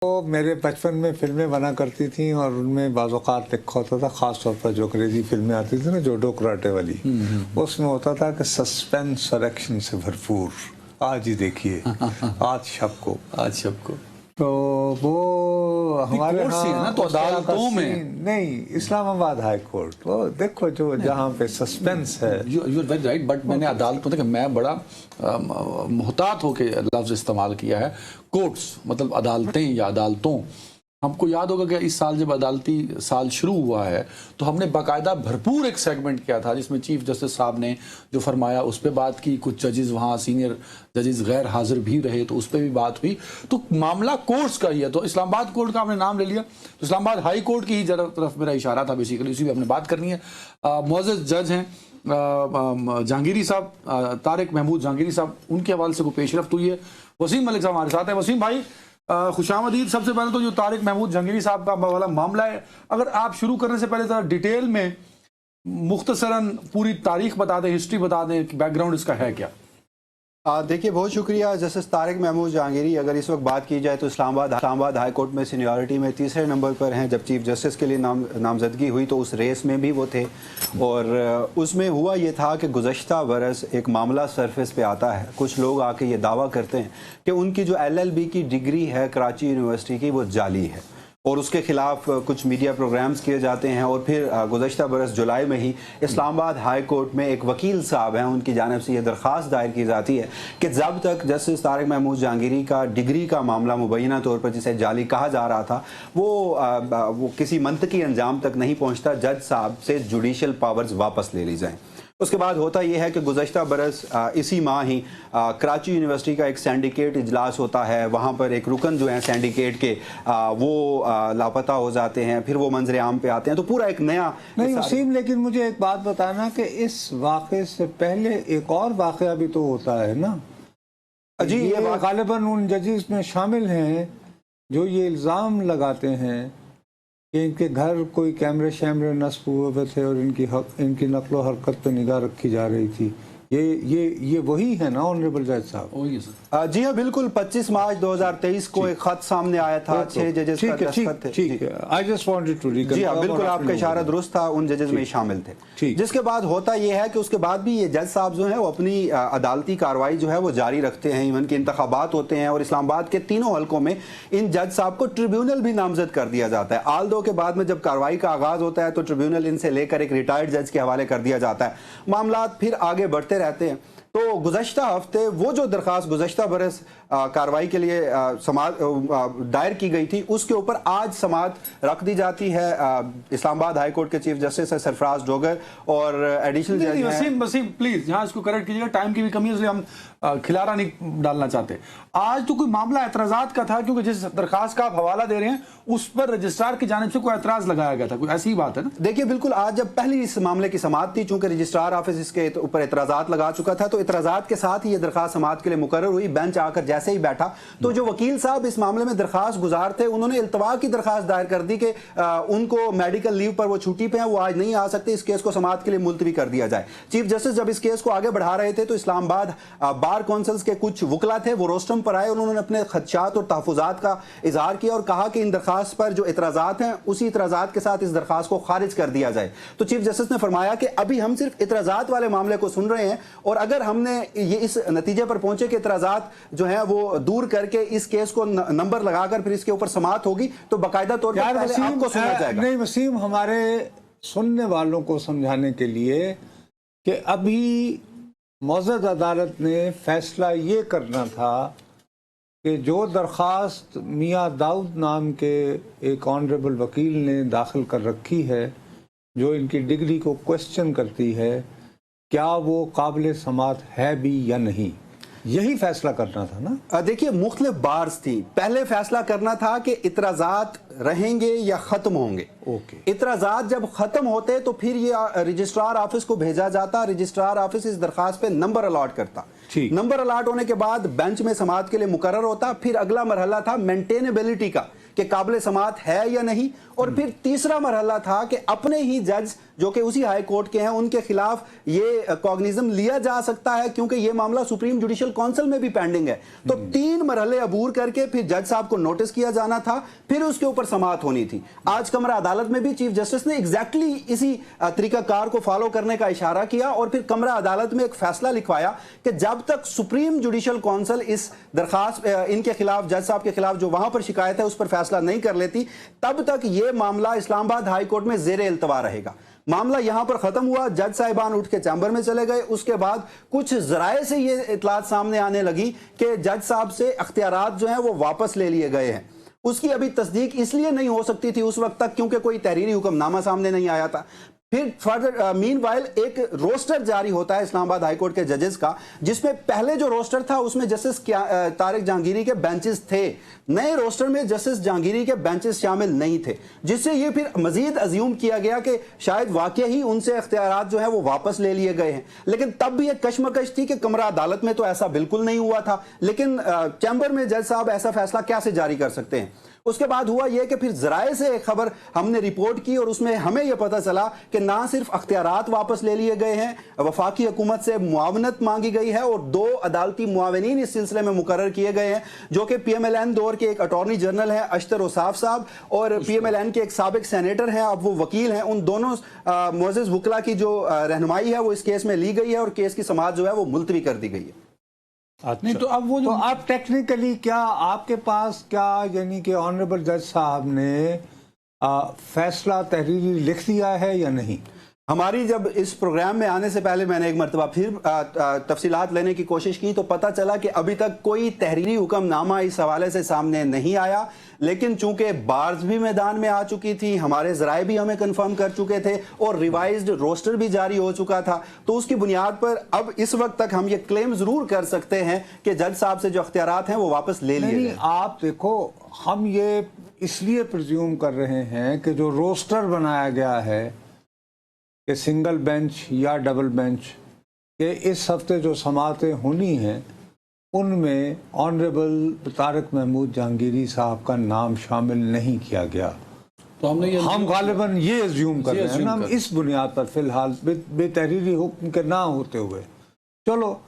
तो मेरे बचपन में फिल्में बना करती थी और उनमें बाज़ औक़ात लिखा होता था, ख़ास तौर पर जो अंग्रेज़ी फिल्में आती थी ना, जोडो कराटे वाली, उसमें होता था कि सस्पेंस और एक्शन से भरपूर। आज ही देखिए, आज शब को तो वो हमारे यहाँ है ना, तो अदालतों में नहीं, इस्लामाबाद हाई कोर्ट, वो देखो जो जहाँ पे सस्पेंस है। You are very right, but मैंने अदालतों कि मैं बड़ा मुहतात होके लफ्ज़ इस्तेमाल किया है कोर्ट्स, मतलब अदालतें या अदालतों। हमको याद होगा कि इस साल जब अदालती साल शुरू हुआ है तो हमने बाकायदा भरपूर एक सेगमेंट किया था जिसमें चीफ जस्टिस साहब ने जो फरमाया उस पर बात की, कुछ जजेस वहाँ सीनियर जजेस गैर हाजिर भी रहे तो उस पर भी बात हुई। तो मामला कोर्ट्स का ही है, तो इस्लामाबाद कोर्ट का आपने नाम ले लिया, तो इस्लामाबाद हाई कोर्ट की ही तरफ मेरा इशारा था, बेसिकली उसी पर हमने बात करनी है। मुअज़्ज़ज़ जज हैं जहांगीरी साहब, तारिक महमूद जहांगीरी साहब, उनके हवाले से कोई पेशरफ्त हुई है। वसीम मलिक साहब हमारे साथ हैं। वसीम भाई खुशामदीद। सबसे पहले तो जो तारिक महमूद जहांगीरी साहब का वाला मामला है, अगर आप शुरू करने से पहले ज़रा डिटेल में मुख्तसरन पूरी तारीख बता दें, हिस्ट्री बता दें, बैकग्राउंड इसका है क्या? देखिए, बहुत शुक्रिया जस्टिस तारिक महमूद जहांगीरी। अगर इस वक्त बात की जाए तो इस्लामाबाद हाई कोर्ट में सीनियरिटी में तीसरे नंबर पर हैं। जब चीफ जस्टिस के लिए नामजदगी हुई तो उस रेस में भी वो थे, और उसमें हुआ ये था कि गुज़श्ता बरस एक मामला सरफेस पे आता है। कुछ लोग आके ये दावा करते हैं कि उनकी जो LLB की डिग्री है कराची यूनिवर्सिटी की, वो जाली है, और उसके ख़िलाफ़ कुछ मीडिया प्रोग्राम्स किए जाते हैं। और फिर गुज़श्ता बरस जुलाई में ही इस्लामाबाद हाई कोर्ट में एक वकील साहब हैं, उनकी जानिब से ये दरख्वास्त दायर की जाती है कि जब तक जस्टिस तारिक महमूद जहांगीरी का डिग्री का मामला मुबैना तौर पर जिसे जाली कहा जा रहा था वो किसी मंतकी अंजाम तक नहीं पहुँचता, जज साहब से जुडिशल पावर्स वापस ले ली जाएँ। उसके बाद होता यह है कि गुज़श्ता बरस इसी माह ही कराची यूनिवर्सिटी का एक सिंडिकेट इजलास होता है। वहाँ पर एक रुकन जो है सिंडिकेट के वो लापता हो जाते हैं, फिर वो मंजर आम पे आते हैं, तो पूरा एक नया नहीं वसीम, लेकिन मुझे एक बात बताना कि इस वाक़े से पहले एक और वाक़या भी तो होता है ना जी। ये गालिबन उन जजेस में शामिल हैं जो ये इल्ज़ाम लगाते हैं कि इनके घर कोई कैमरे शैमरे नस्ब हुए थे और इनकी नक्लो हरकत पे निगाह रखी जा रही थी। ये वही है ना ऑनरेबल जज साहब? जी हाँ, बिल्कुल। 25 मार्च 2023 को एक खत सामने आया था, 6 जजेस का दस्तखत थे। ठीक है, आई जस्ट वांटेड टू जी हाँ, बिल्कुल आपका इशारा दुरुस्त था, उन जजेस में शामिल थे। जिसके बाद होता यह है कि उसके बाद भी ये जज साहब जो है वो अपनी अदालती कार्रवाई जो है वो जारी रखते हैं। इवन के इंतखाबात होते हैं और इस्लामाबाद के तीनों हलकों में इन जज साहब को ट्रिब्यूनल भी नामजद कर दिया जाता है। आल-दो के बाद में जब कार्रवाई का आगाज होता है तो ट्रिब्यूनल इनसे लेकर एक रिटायर्ड जज के हवाले कर दिया जाता है। मामला फिर आगे बढ़ते रहते हैं। तो गुज़श्ता हफ्ते वो जो दरख्वास्त गुज़श्ता बरस कार्रवाई के लिए दायर की गई थी, उसके ऊपर आज समाअत रख दी जाती है। इस्लामाबाद हाई कोर्ट के चीफ जस्टिस है सरफराज डोगर और एडिशनल जज वसीम प्लीज यहाँ इसको करेक्ट कीजिएगा, टाइम की भी कमी है इसलिए हम खिलारा नहीं डालना चाहते। आज तो कोई मामला एतराज़ात का था, क्योंकि जिस दरखास्त का आप हवाला दे रहे हैं उस पर रजिस्ट्रार की जानिब से कोई एतराज़ लगाया गया था, कोई ऐसी बात है ना? देखिए, बिल्कुल। आज जब पहली इस मामले की समाअत थी, चूंकि रजिस्ट्रार ऑफिस इसके ऊपर एतराज़ात लगा चुका था, तो एतराज़ात के साथ ही ये दरखास्त समाअत के लिए मुकर्रर हुई। बेंच आकर जैसे ही बैठा तो जो वकील साहब इस मामले में दरखास्त गुजार थे, उन्होंने इल्तवा की दरखास्त दायर कर दी कि उनको मेडिकल लीव पर वो छुट्टी पे हैं, वो आज नहीं आ सकते, इस केस को समाअत के लिए मुलतवी कर दिया जाए। चीफ जस्टिस जब इस केस को आगे बढ़ा रहे थे तो इस्लामाबाद बार काउंसिल्स के कुछ वकला थे, वो रोस्टम पर आए, उन्होंने अपने खदशात और तहफ़्फ़ुज़ात का इजहार किया और कहा कि इन दरखास्त पर जो एतराज़ात हैं उसी एतराज़ात के साथ इस दरखास्त को खारिज कर दिया जाए। तो चीफ जस्टिस ने फरमाया कि अभी हम सिर्फ एतराज़ात वाले मामले को सुन रहे हैं, और अगर हमने ये इस नतीजे पर पहुंचे कि एतराज़ात जो है वो दूर करके इस केस को नंबर लगाकर फिर इसके ऊपर समाअत होगी तो बाकायदा तौर पर आपको सुना जाएगा। नहीं वसीम, हमारे सुनने वालों को समझाने के लिए कि अभी मुअज़्ज़ज़ अदालत ने फैसला ये करना था कि जो दरख्वास्त मियाँ दाऊद नाम के एक ऑनरेबल वकील ने दाखिल कर रखी है, जो इनकी डिग्री को क्वेश्चन करती है, क्या वो काबिल समाअत है भी या नहीं, यही फैसला करना था ना? देखिए, मुख्तलिफ बार्स थी। पहले फैसला करना था कि इतराज़ात रहेंगे या ख़त्म होंगे। इतराज़ात जब ख़त्म होते तो फिर ये रजिस्ट्रार ऑफिस को भेजा जाता, रजिस्ट्रार ऑफिस इस दरख्वास्त पे नंबर अलॉट करता। नंबर अलॉट होने के बाद बेंच में समाअत के लिए मुकर्रर होता। फिर अगला मरहला था मेंटेनेबिलिटी का कि काबिल समाअत है या नहीं, और फिर तीसरा मरहला था कि अपने ही जज جو کہ اسی ہائی کورٹ کے ہیں ان کے خلاف یہ کوگنیزم لیا جا سکتا ہے کیونکہ یہ معاملہ سپریم جوڈیشل کونسل میں بھی پینڈنگ ہے. تو 3 مرحلے عبور کر کے پھر جج صاحب کو نوٹس کیا جانا تھا, پھر اس کے اوپر سماعت ہونی تھی. آج کمرہ عدالت میں بھی چیف جسٹس نے ایگزیکٹلی اسی طریقہ کار کو فالو کرنے کا اشارہ کیا اور پھر کمرہ عدالت میں ایک فیصلہ لکھوایا کہ جب تک سپریم جوڈیشل کونسل اس درخواست ان کے خلاف, جج صاحب کے خلاف جو وہاں پر شکایت ہے اس پر فیصلہ نہیں کر لیتی, تب تک یہ معاملہ اسلام آباد ہائی کورٹ میں زیر التوا رہے گا. معاملہ یہاں پر ختم ہوا, جج صاحبان اٹھ کے چیمبر میں چلے گئے. اس کے بعد کچھ ذرائع سے یہ اطلاعات سامنے آنے لگی کہ جج صاحب سے اختیارات جو ہیں وہ واپس لے لیے گئے ہیں. اس کی ابھی تصدیق اس لیے نہیں ہو سکتی تھی اس وقت تک کیونکہ کوئی تحریری حکم نامہ سامنے نہیں آیا تھا. پھر فردر مین وائل ایک روسٹر جاری ہوتا ہے اسلام آباد ہائی کورٹ کے ججز کا, جس میں پہلے جو روسٹر تھا اس میں جسٹس طارق جہانگیری کے بینچز تھے. نئے روسٹر میں جسٹس جہانگیری کے بینچز شامل نہیں تھے, جس سے یہ پھر مزید ازیوم کیا گیا کہ شاید واقع ہی ان سے اختیارات جو ہیں وہ واپس لے لیے گئے ہیں. لیکن تب بھی ایک کشمکش تھی کہ کمرہ عدالت میں تو ایسا بالکل نہیں ہوا تھا, لیکن چیمبر میں جج صاحب ایسا فیصلہ کیسے جاری کر سکتے ہیں. اس کے بعد ہوا یہ کہ پھر ذرائع سے ایک خبر ہم نے رپورٹ کی اور اس میں ہمیں یہ پتہ چلا کہ نہ صرف اختیارات واپس لے لیے گئے ہیں, وفاقی حکومت سے معاونت مانگی گئی ہے اور 2 عدالتی معاونین اس سلسلے میں مقرر کیے گئے ہیں جو کہ پی ایم ایل این دور کے ایک اٹارنی جنرل ہیں اشتر اوصاف صاحب اور پی ایم ایل این کے ایک سابق سینیٹر ہیں, اب وہ وکیل ہیں. ان دونوں معزز وکلا کی جو رہنمائی ہے وہ اس کیس میں لی گئی ہے اور کیس کی سماعت جو ہے وہ ملتوی کر دی گئی ہے. نہیں تو اب وہ جو آپ ٹیکنیکلی کیا آپ کے پاس کیا یعنی کہ آنریبل جج صاحب نے فیصلہ تحریری لکھ دیا ہے یا نہیں؟ ہماری جب اس پروگرام میں آنے سے پہلے میں نے ایک مرتبہ پھر تفصیلات لینے کی کوشش کی تو پتہ چلا کہ ابھی تک کوئی تحریری حکم نامہ اس حوالے سے سامنے نہیں آیا. لیکن چونکہ بارز بھی میدان میں آ چکی تھی, ہمارے ذرائع بھی ہمیں کنفرم کر چکے تھے اور ریوائزڈ روسٹر بھی جاری ہو چکا تھا, تو اس کی بنیاد پر اب اس وقت تک ہم یہ کلیم ضرور کر سکتے ہیں کہ جج صاحب سے جو اختیارات ہیں وہ واپس لے لیے گئے. آپ دیکھو, ہم یہ اس لیے پرزیوم کر رہے ہیں کہ جو روسٹر بنایا گیا ہے کہ سنگل بینچ یا ڈبل بینچ, کہ اس ہفتے جو سماعتیں ہونی ہیں ان میں آنریبل طارق محمود جہانگیری صاحب کا نام شامل نہیں کیا گیا. تو ہم غالباً یہ ازیوم کر رہے ہیں ہم اس بنیاد پر فی الحال بے تحریری حکم کے نہ ہوتے ہوئے. چلو